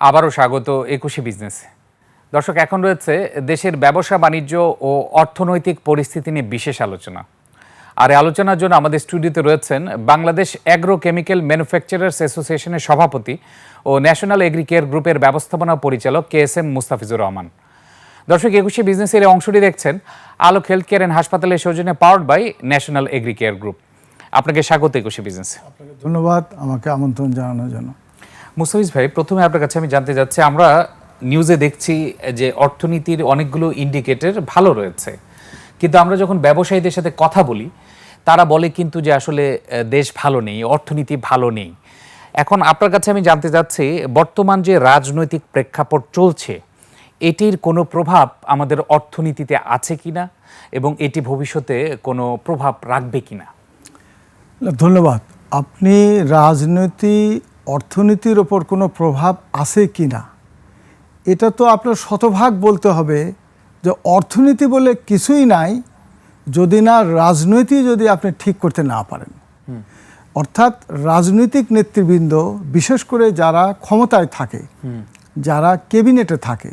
আবারও স্বাগত একুশে বিজনেসে। দর্শক, এখন রয়েছে দেশের ব্যবসা বাণিজ্য ও অর্থনৈতিক পরিস্থিতি নিয়ে বিশেষ আলোচনা। আর এই আলোচনার জন্য আমাদের স্টুডিওতে রয়েছেন বাংলাদেশ অ্যাগ্রো কেমিক্যাল ম্যানুফ্যাকচারার্স অ্যাসোসিয়েশনের সভাপতি ও ন্যাশনাল এগ্রি কেয়ার গ্রুপের ব্যবস্থাপনা পরিচালক KSM মুস্তাফিজুর রহমান। দর্শক, একুশে বিজনেসের এই অংশটি দেখছেন আলোক হেলথ কেয়ার অ্যান্ড হাসপাতালের সৌজন্যে powered by national agri care group. আপনাকে স্বাগত একুশে বিজনেসে। আপনাকে ধন্যবাদ আমাকে আমন্ত্রণ জানানোর জন্য। মুস্তাফিজ ভাই, প্রথমে আপনার কাছে আমি জানতে চাচ্ছি, আমরা নিউজে দেখছি যে অর্থনীতির অনেকগুলো ইন্ডিকেটর ভালো রয়েছে, কিন্তু আমরা যখন ব্যবসায়ীদের সাথে কথা বলি তারা বলে কিন্তু যে আসলে দেশ ভালো নেই, অর্থনীতি ভালো নেই। এখন আপনার কাছে আমি জানতে চাচ্ছি, বর্তমান যে রাজনৈতিক প্রেক্ষাপট চলছে এটির কোনো প্রভাব আমাদের অর্থনীতিতে আছে কিনা এবং এটি ভবিষ্যতে কোনো প্রভাব রাখবে কিনা? ধন্যবাদ। আপনি অর্থনীতির ওপর কোনো প্রভাব আছে কি না, এটা তো আপনার শতভাগ বলতে হবে যে অর্থনীতি বলে কিছুই নাই যদি না রাজনীতি যদি আপনি ঠিক করতে না পারেন। অর্থাৎ রাজনৈতিক নেতৃবৃন্দ, বিশেষ করে যারা ক্ষমতায় থাকে, যারা ক্যাবিনেটে থাকে,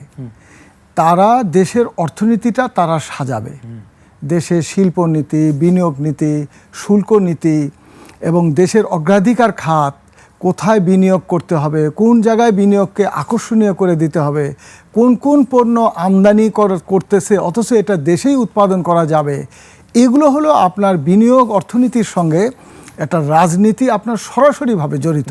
তারা দেশের অর্থনীতিটা তারা সাজাবে। দেশের শিল্পনীতি, বিনিয়োগ নীতি, শুল্ক নীতি এবং দেশের অগ্রাধিকার খাত, কোথায় বিনিয়োগ করতে হবে, কোন জায়গায় বিনিয়োগকে আকর্ষণীয় করে দিতে হবে, কোন কোন পণ্য আমদানি করতেছে অথচ এটা দেশেই উৎপাদন করা যাবে, এগুলো হলো আপনার বিনিয়োগ অর্থনীতির সঙ্গে একটা রাজনীতি আপনার সরাসরিভাবে জড়িত।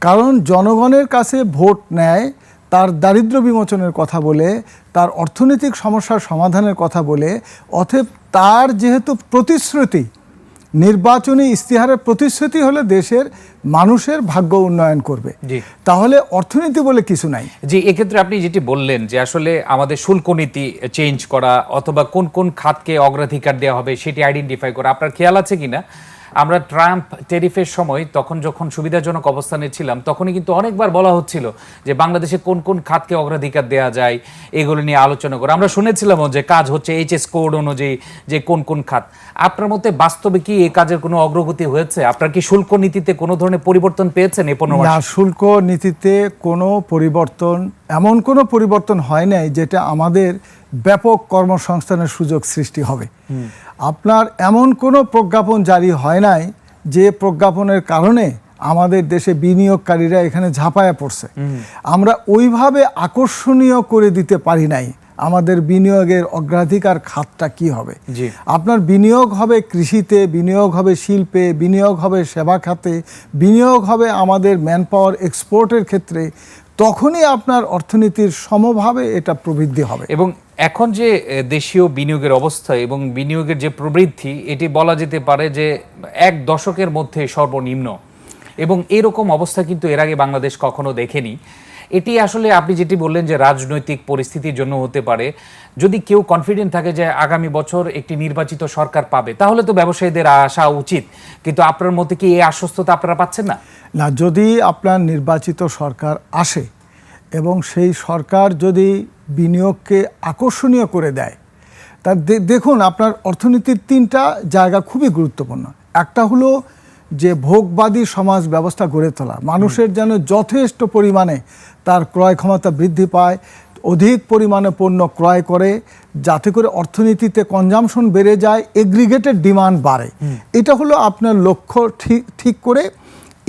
কারণ জনগণের কাছে ভোট নেয় তার দারিদ্র্য বিমোচনের কথা বলে, তার অর্থনৈতিক সমস্যার সমাধানের কথা বলে, অতএব তার যেহেতু প্রতিশ্রুতি, নির্বাচনী ইস্তিহারের প্রতিশ্রুতি হলে দেশের মানুষের ভাগ্য উন্নয়ন করবে, তাহলে অর্থনীতি বলে কিছু নাই। জি, এক্ষেত্রে আপনি যেটি বললেন যে আসলে আমাদের শুল্ক নীতি চেঞ্জ করা অথবা কোন কোন খাতকে অগ্রাধিকার দেওয়া হবে সেটি আইডেন্টিফাই করা, আপনার খেয়াল আছে কিনা আমরা ট্রাম্প ট্যারিফের সময় যখন সুবিধাজনক অবস্থানে ছিলাম তখনই কিন্তু অনেকবার বলা হচ্ছিল যে বাংলাদেশে কোন কোন খাতকে অগ্রাধিকার দেওয়া যায় এগুলো নিয়ে আলোচনা করে। আমরা শুনেছিলাম যে কাজ হচ্ছে HS কোড অনুযায়ী যে কোন কোন খাত। আপনার মতে বাস্তবে কি এই কাজের কোনো অগ্রগতি হয়েছে? আপনার কি শুল্ক নীতিতে কোনো ধরনের পরিবর্তন পেয়েছেন এই 15 মাসে? না, শুল্ক নীতিতে কোনো পরিবর্তন, এমন কোনো পরিবর্তন হয় নাই যেটা আমাদের ব্যাপক কর্মসংস্থানের সুযোগ সৃষ্টি হবে। আপনার এমন কোনো প্রজ্ঞাপন জারি হয় নাই যে প্রজ্ঞাপনের কারণে আমাদের দেশে বিনিয়োগকারীরা এখানে ঝাঁপায়া পড়ছে। আমরা ওইভাবে আকর্ষণীয় করে দিতে পারি নাই আমাদের বিনিয়োগের অগ্রাধিকার খাতটা কি হবে। আপনার বিনিয়োগ হবে কৃষিতে, বিনিয়োগ হবে শিল্পে, বিনিয়োগ হবে সেবা খাতে, বিনিয়োগ হবে আমাদের ম্যান পাওয়ার এক্সপোর্টের ক্ষেত্রে, তখনই আপনার অর্থনীতির সমভাবে এটা প্রবৃদ্ধি হবে। এবং এখন যে দেশীয় বিনিয়োগের অবস্থা এবং বিনিয়োগের যে প্রবৃদ্ধি, এটি বলা যেতে পারে যে 1 দশকের মধ্যে সর্বনিম্ন, এবং এরকম অবস্থা কিন্তু এর আগে বাংলাদেশ কখনো দেখেনি। এটি আসলে আপনি যেটি বললেন যে রাজনৈতিক পরিস্থিতির জন্য হতে পারে। যদি কেউ কনফিডেন্ট থাকে যে আগামী বছর একটি নির্বাচিত সরকার পাবে, তাহলে তো ব্যবসায়ীদের আসা উচিত, কিন্তু আপনার মতে কি এই আশ্বস্ততা আপনারা পাচ্ছেন না? না, যদি আপনার নির্বাচিত সরকার আসে এবং সেই সরকার যদি বিনিয়োগকে আকর্ষণীয় করে দেয়, তা দেখুন আপনার অর্থনীতির 3টা জায়গা খুবই গুরুত্বপূর্ণ। একটা হলো যে ভোগবাদী সমাজ ব্যবস্থা গড়ে তোলা, মানুষের যেন যথেষ্ট পরিমাণে তার ক্রয় ক্ষমতা বৃদ্ধি পায়, অধিক পরিমাণে পণ্য ক্রয় করে, যাতে করে অর্থনীতিতে কনজামশন বেড়ে যায়, এগ্রিগেটেড ডিমান্ড বাড়ে। এটা হলো আপনার লক্ষ্য ঠিক করে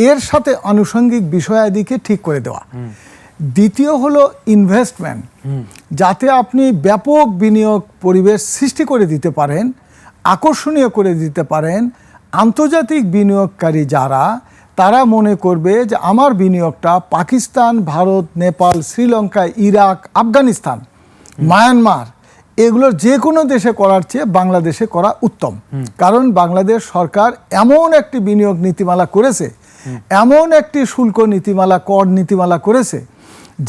এর সাথে আনুষঙ্গিক বিষয়াদিকে ঠিক করে দেওয়া। দ্বিতীয় হলো ইনভেস্টমেন্ট, যাতে আপনি ব্যাপক বিনিয়োগ পরিবেশ সৃষ্টি করে দিতে পারেন, আকর্ষণীয় করে দিতে পারেন। আন্তর্জাতিক বিনিয়োগকারী যারা, তারা মনে করবে যে আমার বিনিয়োগটা পাকিস্তান, ভারত, নেপাল, শ্রীলঙ্কা, ইরাক, আফগানিস্তান, মায়ানমার, এগুলোর যে কোনো দেশে করার চেয়ে বাংলাদেশে করা উত্তম। কারণ বাংলাদেশ সরকার এমন একটি বিনিয়োগ নীতিমালা করেছে, এমন একটি শুল্ক নীতিমালা, কর নীতিমালা করেছে,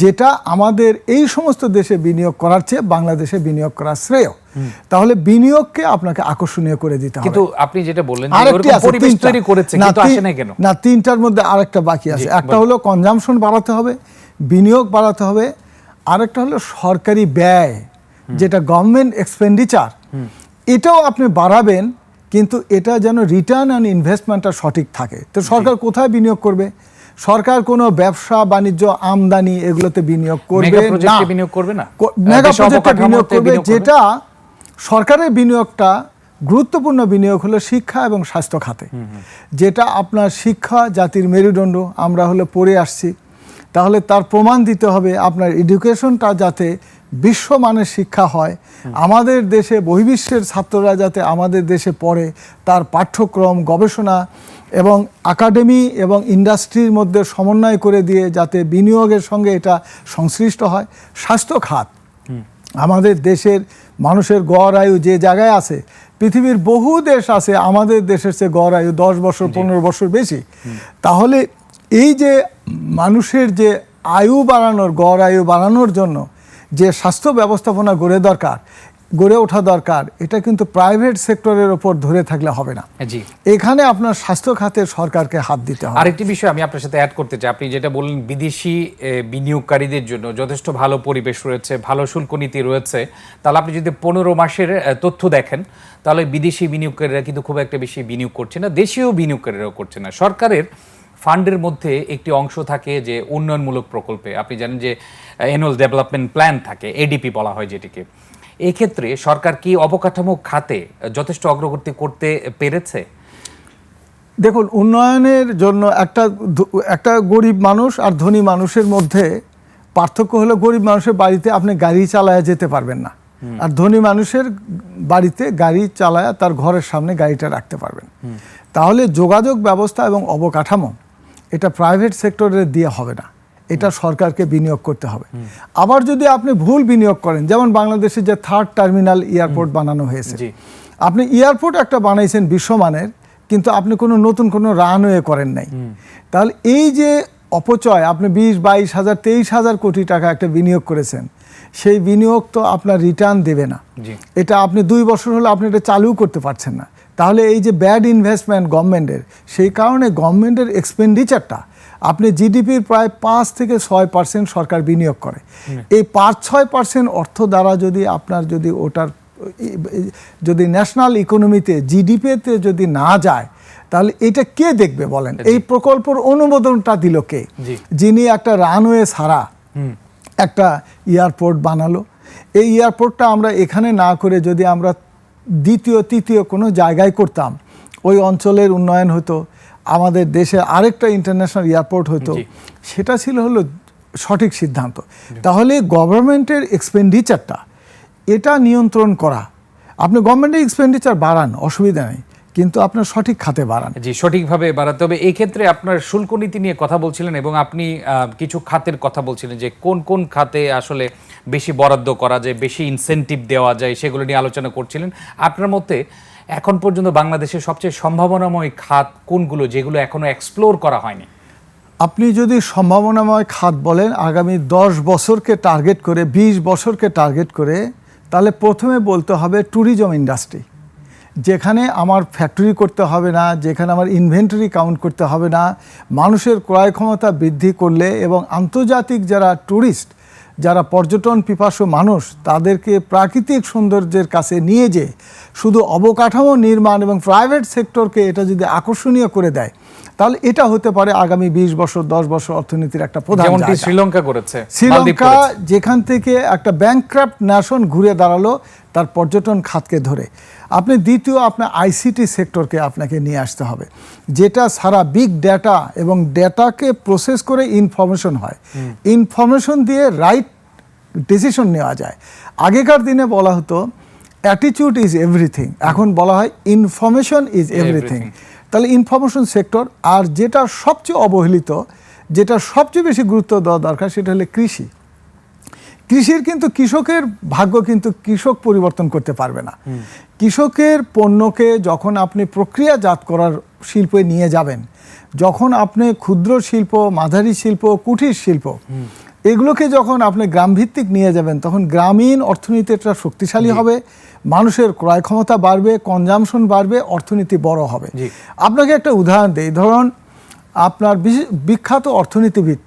যেটা আমাদের এই সমস্ত দেশে বিনিয়োগ করার চেয়ে বাংলাদেশে বিনিয়োগ করা শ্রেয়। তাহলে বিনিয়োগকে আপনাকে আকর্ষণীয় করে দিতে হবে। কিন্তু আপনি যেটা বললেন যে এরকম পরিবেশ তৈরি করেছে, কিন্তু আসে না কেন? না, 3টার মধ্যে আরেকটা বাকি আছে। একটা হলো কনজামশন বাড়াতে হবে, বিনিয়োগ বাড়াতে হবে। আরেকটা হলো সরকারি ব্যয়, যেটা গভর্নমেন্ট এক্সপেন্ডিচার, এটাও আপনি বাড়াবেন, কিন্তু এটা যেন রিটার্ন অন ইনভেস্টমেন্টটা সঠিক থাকে। তো সরকার কোথায় বিনিয়োগ করবে? সরকার কোনো ব্যবসা বাণিজ্য আমদানি এগুলোতে বিনিয়োগ করবে মেগা না। প্রজেক্টে বিনিয়োগ করবে না, মেগা দেশে প্রজেক্টে বিনিয়োগ অবকাঠামোতে করবে, বিনিয়োগ করবে। যেটা সরকারের বিনিয়োগটা গুরুত্বপূর্ণ বিনিয়োগ হলো শিক্ষা এবং স্বাস্থ্য খাতে, যেটা আপনার শিক্ষা জাতির মেরুদণ্ড, আমরা হলো পড়ে আসছি, তাহলে তার প্রমাণ দিতে হবে আপনার এডুকেশনটা যাতে বিশ্বমানের শিক্ষা হয়, আমাদের দেশে বহির্বিশ্বের ছাত্ররা যাতে আমাদের দেশে পড়ে, তার পাঠ্যক্রম গবেষণা এবং একাডেমি এবং ইন্ডাস্ট্রির মধ্যে সমন্বয় করে দিয়ে যাতে বিনিয়োগের সঙ্গে এটা সংশ্লিষ্ট হয়। স্বাস্থ্য খাত, আমাদের দেশের মানুষের গড় আয়ু যে জায়গায় আছে, পৃথিবীর বহু দেশ আছে আমাদের দেশের চেয়ে গড় আয়ু 10 বছর 15 বছর বেশি। তাহলে এই যে মানুষের যে আয়ু বাড়ানোর, গড় আয়ু বাড়ানোর জন্য যে স্বাস্থ্য ব্যবস্থাপনা গড়ে ওঠা দরকার, এটা কিন্তু প্রাইভেট সেক্টরের ওপর ধরে থাকলে হবে না। জি, এখানে আপনার স্বাস্থ্য খাতে সরকারকে হাত দিতে হবে। আরেকটি বিষয় আমি আপনার সাথে অ্যাড করতে চাই, আপনি যেটা বললেন বিদেশি বিনিয়োগকারীদের জন্য যথেষ্ট ভালো পরিবেশ রয়েছে, ভালো শুল্ক নীতি রয়েছে, তাহলে আপনি যদি 15 মাসের তথ্য দেখেন, তাহলে বিদেশি বিনিয়োগকারীরা কিন্তু খুব একটা বেশি বিনিয়োগ করছে না, দেশীয় বিনিয়োগকারীরাও করছে না। সরকারের ফান্ডের মধ্যে একটি অংশ থাকে যে উন্নয়নমূলক প্রকল্পে, আপনি জানেন যে অ্যানুয়াল ডেভেলপমেন্ট প্ল্যান থাকে, এডিপি বলা হয় যেটিকে। এক্ষেত্রে সরকার কি অবকাঠামো খাতে যথেষ্ট অগ্রগতি করতে পেরেছে? দেখুন, উন্নয়নের জন্য একটা গরিব মানুষ আর ধনী মানুষের মধ্যে পার্থক্য হলো, গরিব মানুষের বাড়িতে আপনি গাড়ি চালায়া যেতে পারবেন না, আর ধনী মানুষের বাড়িতে গাড়ি চালায়া তার ঘরের সামনে গাড়িটা রাখতে পারবেন। তাহলে যোগাযোগ ব্যবস্থা এবং অবকাঠামো এটা প্রাইভেট সেক্টরে দিয়ে হবে না, এটা সরকারকে বিনিয়োগ করতে হবে। আবার যদি আপনি ভুল বিনিয়োগ করেন, যেমন বাংলাদেশে যে 3rd টার্মিনাল এয়ারপোর্ট বানানো হয়েছে, আপনি এয়ারপোর্ট একটা বানাইছেন বিশ্বমানের, কিন্তু আপনি নতুন কোনো রানওয়ে করেন নাই, তাহলে এই যে অপচয়, আপনি 20-22 হাজার 23 হাজার কোটি টাকা একটা বিনিয়োগ করেছেন, সেই বিনিয়োগ তো আপনার রিটার্ন দেবে না। এটা আপনি 2 বছর হলে আপনি এটা চালু করতে পারছেন না। তাহলে এই যে ব্যাড ইনভেস্টমেন্ট গভর্নমেন্টের, সেই কারণে গভর্নমেন্টের এক্সপেন্ডিচারটা, আপনি জিডিপির প্রায় 5-6% সরকার বিনিয়োগ করে। এই 5-6% অর্থ দ্বারা যদি ওটার যদি ন্যাশনাল ইকোনমিতে জিডিপিতে যদি না যায়, তাহলে এটা কে দেখবে বলেন? এই প্রকল্পের অনুমোদনটা দিল কে? যিনি একটা রানওয়ে ছাড়া একটা এয়ারপোর্ট বানালো। এই এয়ারপোর্টটা আমরা এখানে না করে যদি আমরা দ্বিতীয় তৃতীয় কোনো জায়গায় করতাম, ওই অঞ্চলের উন্নয়ন হতো, আমাদের দেশে আরেকটা ইন্টারন্যাশনাল এয়ারপোর্ট হতো, সেটা ছিল হলো সঠিক সিদ্ধান্ত। তাহলে গভর্নমেন্টের এক্সপেন্ডিচারটা এটা নিয়ন্ত্রণ করা, আপনি গভর্নমেন্টের এক্সপেন্ডিচার বাড়ান, অসুবিধা নেই, কিন্তু আপনার সঠিক খাতে বাড়ান। জি, সঠিকভাবে বাড়াতে হবে। এই ক্ষেত্রে আপনার শুল্ক নীতি নিয়ে কথা বলছিলেন এবং আপনি কিছু খাতের কথা বলছিলেন যে কোন কোন খাতে আসলে বেশি বরাদ্দ করা যায়, বেশি ইনসেনটিভ দেওয়া যায়, সেগুলো নিয়ে আলোচনা করছিলেন। আপনার মতে এখন পর্যন্ত বাংলাদেশের সবচেয়ে সম্ভাবনাময় খাত কোনগুলো, যেগুলো এখনো এক্সপ্লোর করা হয়নি? আপনি যদি সম্ভাবনাময় খাত বলেন, আগামী 10 বছরকে টার্গেট করে, 20 বছরকে টার্গেট করে, তাহলে প্রথমে বলতে হবে ট্যুরিজম ইন্ডাস্ট্রি, যেখানে আমার ফ্যাক্টরি করতে হবে না, যেখানে আমার ইনভেন্টরি কাউন্ট করতে হবে না, মানুষের ক্রয় ক্ষমতা বৃদ্ধি করলে এবং আন্তর্জাতিক যারা ট্যুরিস্ট, যারা পর্যটন পিপাসু মানুষ, তাদেরকে প্রাকৃতিক সৌন্দর্যের কাছে নিয়ে যেয়ে শুধু অবকাঠামো নির্মাণ এবং প্রাইভেট সেক্টরকে এটা যদি আকর্ষণীয় করে দেয়, তাহলে এটা হতে পারে আগামী 20 বছর 10 বছর অর্থনীতির একটা প্রধান জায়গা। যেমনটি শ্রীলঙ্কা করেছে। শ্রীলঙ্কা যেখান থেকে একটা ব্যাংকক্রাফট নেশন ঘুরে দাঁড়ালো তার পর্যটন খাতকে ধরে। আপনি দ্বিতীয়, আপনার আইসিটি সেক্টরকে আপনাকে নিয়ে আসতে হবে, যেটা সারা বিগ ডেটা এবং ডেটাকে প্রসেস করে ইনফরমেশন হয়, ইনফরমেশন দিয়ে রাইট ডিসিশন নেওয়া যায়। আগেকার দিনে বলা হতো অ্যাটিটিউড ইজ এভরিথিং, এখন বলা হয় ইনফরমেশন ইজ এভরিথিং। তাহলে ইনফরমেশন সেক্টর, আর যেটা সবচেয়ে অবহেলিত, যেটা সবচেয়ে বেশি গুরুত্ব দেওয়া দরকার, সেটা হলো কৃষি। কৃষির কিন্তু কৃষকের ভাগ্য কিন্তু কৃষক পরিবর্তন করতে পারবে না। কৃষকের পণ্যকে যখন আপনি প্রক্রিয়াজাত করার শিল্পে নিয়ে যাবেন, যখন আপনি ক্ষুদ্র শিল্প, মাঝারি শিল্প, কুটির শিল্প, এগুলোকে যখন আপনি গ্রামভিত্তিক নিয়ে যাবেন, তখন গ্রামীণ অর্থনীতিটা শক্তিশালী হবে, মানুষের ক্রয় ক্ষমতা বাড়বে, কনজামশন বাড়বে, অর্থনীতি বড় হবে। আপনাকে একটা উদাহরণ দেই, ধরুন আপনার বিখ্যাত অর্থনীতিবিদ,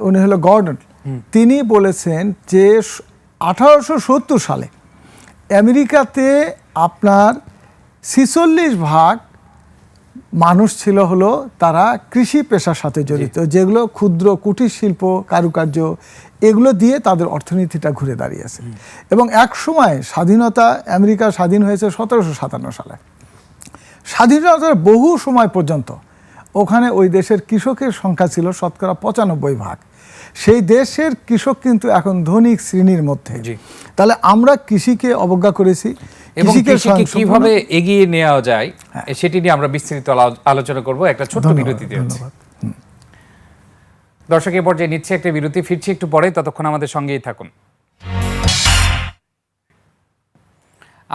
উনি হলো গর্ডন, তিনি বলেছেন যে 1870 সালে আমেরিকাতে আপনার 46% মানুষ ছিল হলো তারা কৃষি পেশার সাথে জড়িত, যেগুলো ক্ষুদ্র কুটির শিল্প, কারুকার্য, এগুলো দিয়ে তাদের অর্থনীতিটা ঘুরে দাঁড়িয়েছে। এবং এক সময় স্বাধীনতা, আমেরিকা স্বাধীন হয়েছে 1757 সালে। স্বাধীনতার বহু সময় পর্যন্ত ওখানে ওই দেশের কৃষকের সংখ্যা ছিল 95%। সেই দেশের কৃষক কিন্তু এখন ধনিক শ্রেণীর মধ্যে। তাহলে আমরা কৃষিকে অবজ্ঞা করেছি। এবং কৃষিকে কিভাবে এগিয়ে নেওয়া যায় সেটি নিয়ে আমরা বিস্তারিত আলোচনা করব একটা ছোট্ট বিরতিতে। দর্শক, এ পর্যায়ে নিচ্ছে একটা বিরতি, ফিরছি একটু পরে, ততক্ষণ আমাদের সঙ্গেই থাকুন।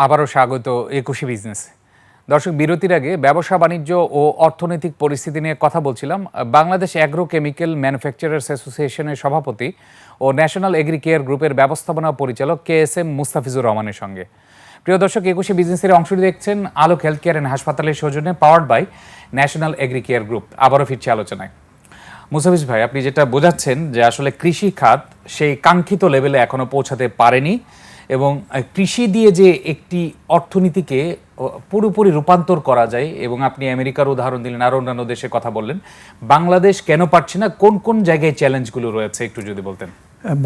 আবারও স্বাগত একুশে বিজনেস। দর্শক, বিরতির আগে ব্যবসা বাণিজ্য ও অর্থনৈতিক পরিস্থিতি নিয়ে কথা বলছিলাম বাংলাদেশ অ্যাগ্রো কেমিক্যাল ম্যানুফ্যাকচারার্স অ্যাসোসিয়েশনের সভাপতি ও ন্যাশনাল এগ্রি কেয়ার গ্রুপের ব্যবস্থাপনা পরিচালক KSM মুস্তাফিজুর রহমানের সঙ্গে। প্রিয় দর্শক, একুশে বিজনেসের অংশটি দেখছেন আলোক হেলথ কেয়ার অ্যান্ড হাসপাতালের সৌজন্যে, powered by national agri care group. আবারও ফিরছি আলোচনায়। মুস্তাফিজ ভাই, আপনি যেটা বোঝাচ্ছেন যে আসলে কৃষি খাত সেই কাঙ্ক্ষিত লেভেলে এখনো পৌঁছাতে পারেনি, এবং কৃষি দিয়ে যে একটি অর্থনীতিকে পুরোপুরি রূপান্তর করা যায়, এবং আপনি আমেরিকার উদাহরণ দিলেন, আরও অন্যান্য দেশের কথা বললেন, বাংলাদেশ কেন পারছে না, কোন কোন জায়গায় চ্যালেঞ্জগুলো রয়েছে একটু যদি বলতেন।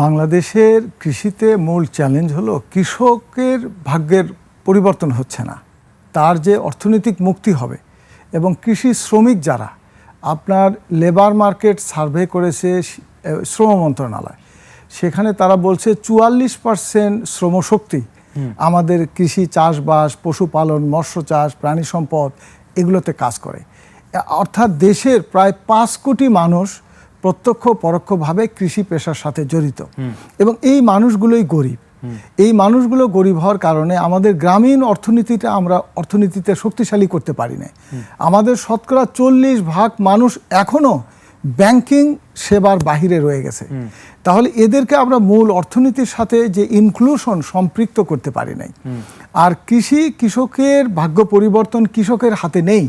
বাংলাদেশের কৃষিতে মূল চ্যালেঞ্জ হলো কৃষকের ভাগ্যের পরিবর্তন হচ্ছে না, তার যে অর্থনৈতিক মুক্তি হবে। এবং কৃষি শ্রমিক যারা, আপনার লেবার মার্কেট সার্ভে করেছে শ্রম মন্ত্রণালয়, সেখানে তারা বলছে 44% শ্রমশক্তি আমাদের কৃষি, চাষবাস, পশুপালন, মৎস্য চাষ, প্রাণী সম্পদ এগুলোতে কাজ করে। অর্থাৎ দেশের প্রায় 5 কোটি মানুষ প্রত্যক্ষ পরোক্ষভাবে কৃষি পেশার সাথে জড়িত, এবং এই মানুষগুলোই গরিব। এই মানুষগুলো গরিব হওয়ার কারণে আমাদের গ্রামীণ অর্থনীতিটা আমরা অর্থনীতিতে শক্তিশালী করতে পারি না। আমাদের শতকরা 40% মানুষ এখনো ব্যাংকিং সেবার বাহিরে রয়ে গেছে। তাহলে এদেরকে আমরা মূল অর্থনীতির সাথে যে ইনক্লুশন সম্পৃক্ত করতে পারি নাই। আর কৃষকের ভাগ্য পরিবর্তন কৃষকের হাতে নেই।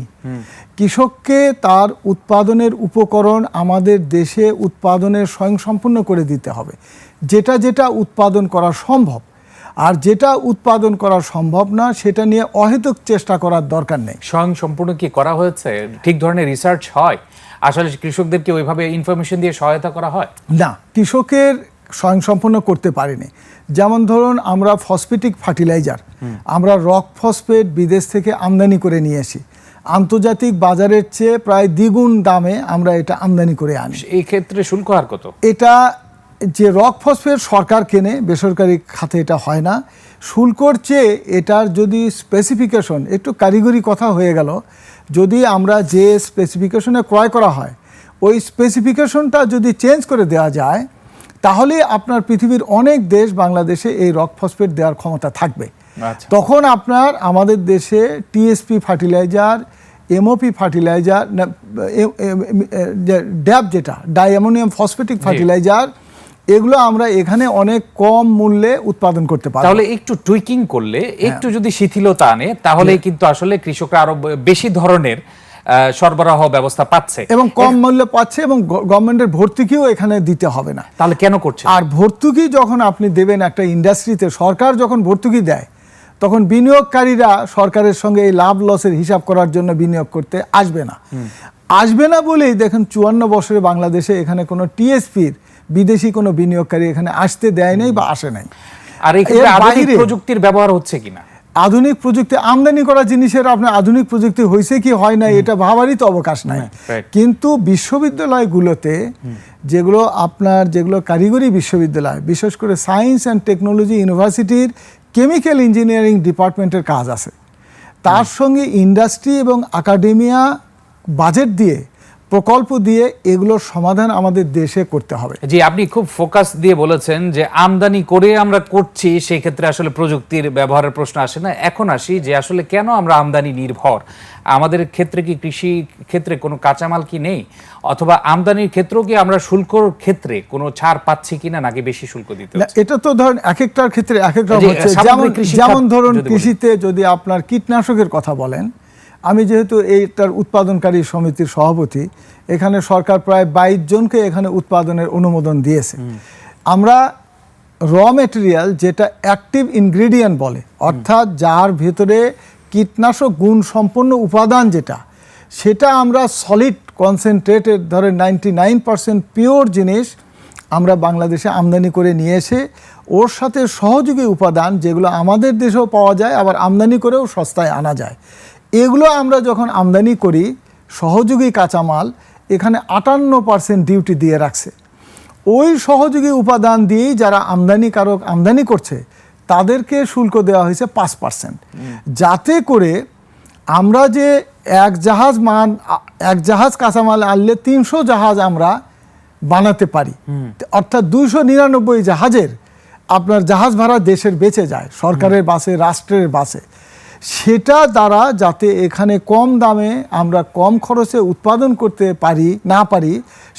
কৃষককে তার উৎপাদনের উপকরণ আমাদের দেশে উৎপাদনের স্বয়ংসম্পূর্ণ করে দিতে হবে, যেটা যেটা উৎপাদন করা সম্ভব। আর যেটা উৎপাদন করা সম্ভব না সেটা নিয়ে অহেতুক চেষ্টা করার দরকার নেই। স্বয়ংসম্পূর্ণ কি করা হয়েছে? ঠিক ধরনের রিসার্চ হয়? আসলে কৃষকদেরকে ওইভাবে ইনফরমেশন দিয়ে সহায়তা করা হয় না, কৃষকের স্বয়ংসম্পূর্ণ করতে পারেনি। যেমন ধরুন, আমরা ফসফেটিক ফার্টিলাইজার, আমরা রক ফসফেট বিদেশ থেকে আমদানি করে নিয়ে আসি, আন্তর্জাতিক বাজারের চেয়ে প্রায় দ্বিগুণ দামে আমরা এটা আমদানি করে আনি। এই ক্ষেত্রে শুল্ক আর কত? এটা যে রক ফসফেট সরকার কেনে, বেসরকারি খাতে এটা হয় না। শুল্কর চেয়ে এটার যদি স্পেসিফিকেশন, একটু কারিগরি কথা হয়ে গেল, যদি আমরা যে স্পেসিফিকেশনে ক্রয় করা হয় ওই স্পেসিফিকেশনটা যদি চেঞ্জ করে দেওয়া যায়, তাহলে আপনার পৃথিবীর অনেক দেশ বাংলাদেশে এই রক ফসফেট দেওয়ার ক্ষমতা থাকবে। তখন আপনার আমাদের দেশে টিএসপি ফার্টিলাইজার, এমওপি ফার্টিলাইজার, ড্যাপ যেটা ডাইঅ্যামোনিয়াম ফসফেটিক ফার্টিলাইজার, এগুলো আমরা এখানে অনেক কম মূল্যে উৎপাদন করতে পারি। তাহলে একটু টুইকিং করলে, একটু যদি শিথিলতা আনে, তাহলে কিন্তু আসলে কৃষকরা আরো বেশি ধরনের সরবরাহ ব্যবস্থা পাচ্ছে এবং কম মূল্যে পাচ্ছে, এবং গভর্নমেন্টের ভর্তুকিও এখানে দিতে হবে না। তাহলে কেন করছে? আর ভর্তুকি যখন আপনি দেবেন একটা ইন্ডাস্ট্রিতে, সরকার যখন ভর্তুকি দেয়, তখন বিনিয়োগকারীরা সরকারের সঙ্গে এই লাভ লসের হিসাব করার জন্য বিনিয়োগ করতে আসবে না বলেই দেখেন 54 বছরে বাংলাদেশে এখানে কোনো টিএসপির বিদেশি কোনো বিনিয়োগকারী এখানে আসতে দেয় নাই বা আসে নাই। আর এই ক্ষেত্রে আধুনিক প্রযুক্তির ব্যবহার হচ্ছে কিনা? আধুনিক প্রযুক্তি, আমদানি করা জিনিসের আপনার আধুনিক প্রযুক্তি হয়েছে কি হয় না এটা ভাবারই তো অবকাশ নাই। কিন্তু বিশ্ববিদ্যালয়গুলোতে যেগুলো কারিগরি বিশ্ববিদ্যালয়, বিশেষ করে সায়েন্স অ্যান্ড টেকনোলজি ইউনিভার্সিটির কেমিক্যাল ইঞ্জিনিয়ারিং ডিপার্টমেন্টের কাজ আছে, তার সঙ্গে ইন্ডাস্ট্রি এবং একাডেমিয়া বাজেট দিয়ে, প্রকল্প দিয়ে এগুলোর সমাধান আমাদের দেশে করতে হবে। জি, আপনি খুব ফোকাস দিয়ে বলেছেন যে আমদানি করে আমরা করছি, সেই ক্ষেত্রে আসলে প্রযুক্তির ব্যবহারের প্রশ্ন আসে না। এখন আসি যে আসলে কেন আমরা আমদানি নির্ভর? আমাদের ক্ষেত্রে কি কৃষি ক্ষেত্রে কোনো কাঁচামাল কি নেই, অথবা আমদানির ক্ষেত্রেও কি আমরা শুল্কর ক্ষেত্রে কোনো ছাড় পাচ্ছি কিনা, নাকি বেশি শুল্ক দিতে হচ্ছে? এটা তো ধরেন এক একটার ক্ষেত্রে এক এক রকম হচ্ছে। যেমন ধরুন কৃষিতে যদি আপনার কীটনাশকের কথা বলেন, আমি যেহেতু এইটার উৎপাদনকারী সমিতির সভাপতি, এখানে সরকার প্রায় 22 জনকে এখানে উৎপাদনের অনুমোদন দিয়েছে। আমরা র মেটেরিয়াল, যেটা অ্যাক্টিভ ইনগ্রেডিয়েন্ট বলে, অর্থাৎ যার ভেতরে কীটনাশক গুণ সম্পন্ন উপাদান যেটা, সেটা আমরা সলিড কনসেন্ট্রেটেড ধরেন 99% পিওর জিনিস আমরা বাংলাদেশে আমদানি করে নিয়ে এসে ওর সাথে সহযোগী উপাদান যেগুলো আমাদের দেশেও পাওয়া যায় আবার আমদানি করেও সস্তায় আনা যায়, এগুলো আমরা যখন আমদানি করি সহযোগী কাঁচামাল এখানে 58% ডিউটি দিয়ে রাখছে। ওই সহযোগী উপাদান দিয়েই যারা আমদানিকারক আমদানি করছে তাদেরকে শুল্ক দেওয়া হয়েছে 5%, যাতে করে আমরা যে এক জাহাজ কাঁচামাল আনলে 300 জাহাজ আমরা বানাতে পারি, অর্থাৎ 299 জাহাজের আপনার জাহাজ ভাড়া দেশের বেঁচে যায় সরকারের বাসে, রাষ্ট্রের বাসে। সেটা দ্বারা যাতে এখানে কম দামে আমরা কম খরচে উৎপাদন করতে পারি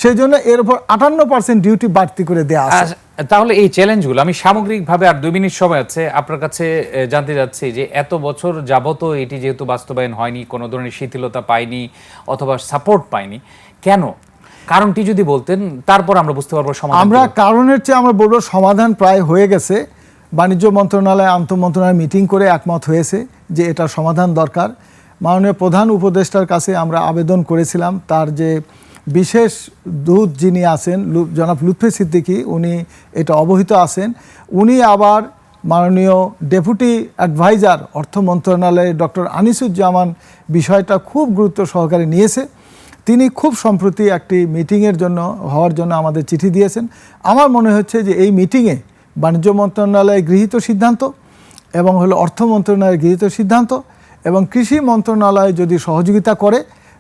সেই জন্য এর উপর 58% ডিউটি বাড়তি করে দেওয়া আছে। তাহলে এই চ্যালেঞ্জগুলো আমি সামগ্রিকভাবে, আর 2 মিনিট সময় আছে, আপনার কাছে জানতে যাচ্ছি যে এত বছর যাবত এটি যেহেতু বাস্তবায়ন হয়নি, কোনো ধরনের শিথিলতা পায়নি অথবা সাপোর্ট পায়নি, কেন? কারণটি যদি বলতেন তারপর আমরা বুঝতে পারবো সমাধান। আমরা কারণের চেয়ে আমরা বলবো সমাধান প্রায় হয়ে গেছে। বাণিজ্য মন্ত্রণালয় আন্তঃ মন্ত্রণালয় মিটিং করে একমত হয়েছে যে এটা সমাধান দরকার। মাননীয় প্রধান উপদেষ্টার কাছে আমরা আবেদন করেছিলাম, তার যে বিশেষ দূত যিনি আছেন জনাব লুৎফি সিদ্দিকী, উনি এটা অবহিত আছেন। উনি আবার মাননীয় ডেপুটি অ্যাডভাইজার অর্থ মন্ত্রণালয়ে ডক্টর আনিসুজ্জামান বিষয়টা খুব গুরুত্ব সহকারে নিয়েছে। তিনি খুব সম্প্রতি একটি মিটিংয়ের জন্য হওয়ার জন্য আমাদের চিঠি দিয়েছেন। আমার মনে হচ্ছে যে এই মিটিংয়ে বাণিজ্য মন্ত্রণালয়ে গৃহীত সিদ্ধান্ত এবং অর্থ মন্ত্রণালয়ে গৃহীত সিদ্ধান্ত এবং কৃষি মন্ত্রণালয় যদি সহযোগিতা করে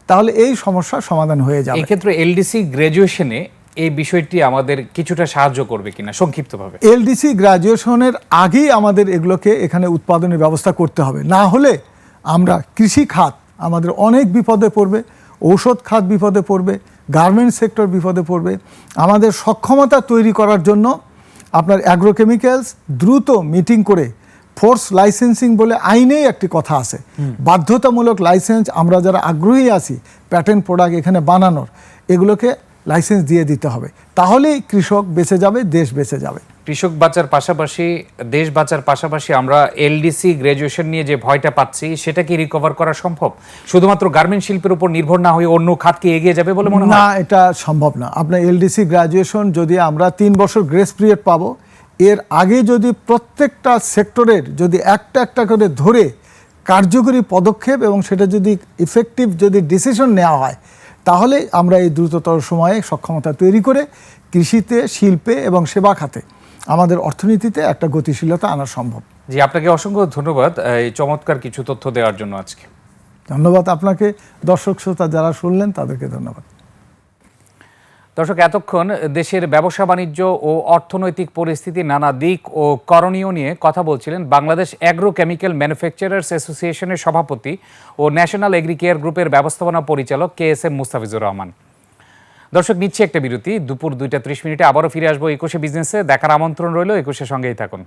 তাহলে এই সমস্যার সমাধান হয়ে যাবে। এক্ষেত্রে এলডিসি গ্র্যাজুয়েশনে এই বিষয়টি আমাদের কিছুটা সাহায্য করবে কিনা সংক্ষিপ্তভাবে? এলডিসি গ্র্যাজুয়েশনের আগেই আমাদের এগুলোকে এখানে উৎপাদনের ব্যবস্থা করতে হবে, না হলে আমরা কৃষি খাত আমাদের অনেক বিপদে পড়বে, ঔষধ খাত বিপদে পড়বে, গার্মেন্টস সেক্টর বিপদে পড়বে। আমাদের সক্ষমতা তৈরি করার জন্য আপনার অ্যাগ্রোকেমিক্যালস দ্রুত মিটিং করে ফোর্স লাইসেন্সিং বলে আইনেই একটি কথা আছে, বাধ্যতামূলক লাইসেন্স আমরা যারা আগ্রহী আছি প্যাটেন্ট প্রোডাক্ট এখানে বানানোর, এগুলোকে লাইসেন্স দিয়ে দিতে হবে। তাহলেই কৃষক বেঁচে যাবে, দেশ বেঁচে যাবে। কৃষক বাঁচার পাশাপাশি, দেশ বাঁচার পাশাপাশি আমরা এলডিসি গ্র্যাজুয়েশন নিয়ে যে ভয়টা পাচ্ছি সেটা কি রিকভার করা সম্ভব? শুধুমাত্র গার্মেন্ট শিল্পের উপর নির্ভর না হয়ে অন্য খাত কি এগিয়ে যাবে বলে মনে হয়? না, এটা সম্ভব না। আপনার এলডিসি গ্র্যাজুয়েশন যদি আমরা 3 বছর গ্রেস পিরিয়ড পাবো, এর আগে যদি প্রত্যেকটা সেক্টরের যদি একটা করে ধরে কার্যকরী পদক্ষেপ এবং সেটা যদি ইফেক্টিভ যদি ডিসিশন নেওয়া হয় তাহলে আমরা এই দ্রুততর সময়ে সক্ষমতা তৈরি করে কৃষিতে, শিল্পে এবং সেবা খাতে আমাদের অর্থনীতিতে একটা গতিশীলতা আনা সম্ভব। জি, আপনাকে অসংখ্য ধন্যবাদ এই চমৎকার কিছু তথ্য দেওয়ার জন্য আজকে। ধন্যবাদ আপনাকে, দর্শক শ্রোতা যারা শুনলেন তাদেরকে ধন্যবাদ। দর্শক, এতক্ষণ দেশের ব্যবসা বাণিজ্য ও অর্থনৈতিক পরিস্থিতি, নানা দিক ও করণীয় নিয়ে কথা বলছিলেন বাংলাদেশ অ্যাগ্রো কেমিক্যাল ম্যানুফ্যাকচারার্স অ্যাসোসিয়েশনের সভাপতি ও ন্যাশনাল এগ্রিকেয়ার গ্রুপের ব্যবস্থাপনা পরিচালক KSM মুস্তাফিজুর রহমান। দর্শক, নিচ্ছে একটা বিরতি। দুপুর 2টা 30 মিনিটে আবারও ফিরে আসবো 21শে বিজনেসে। দেখার আমন্ত্রণ রইল, 21শে সঙ্গেই থাকুন।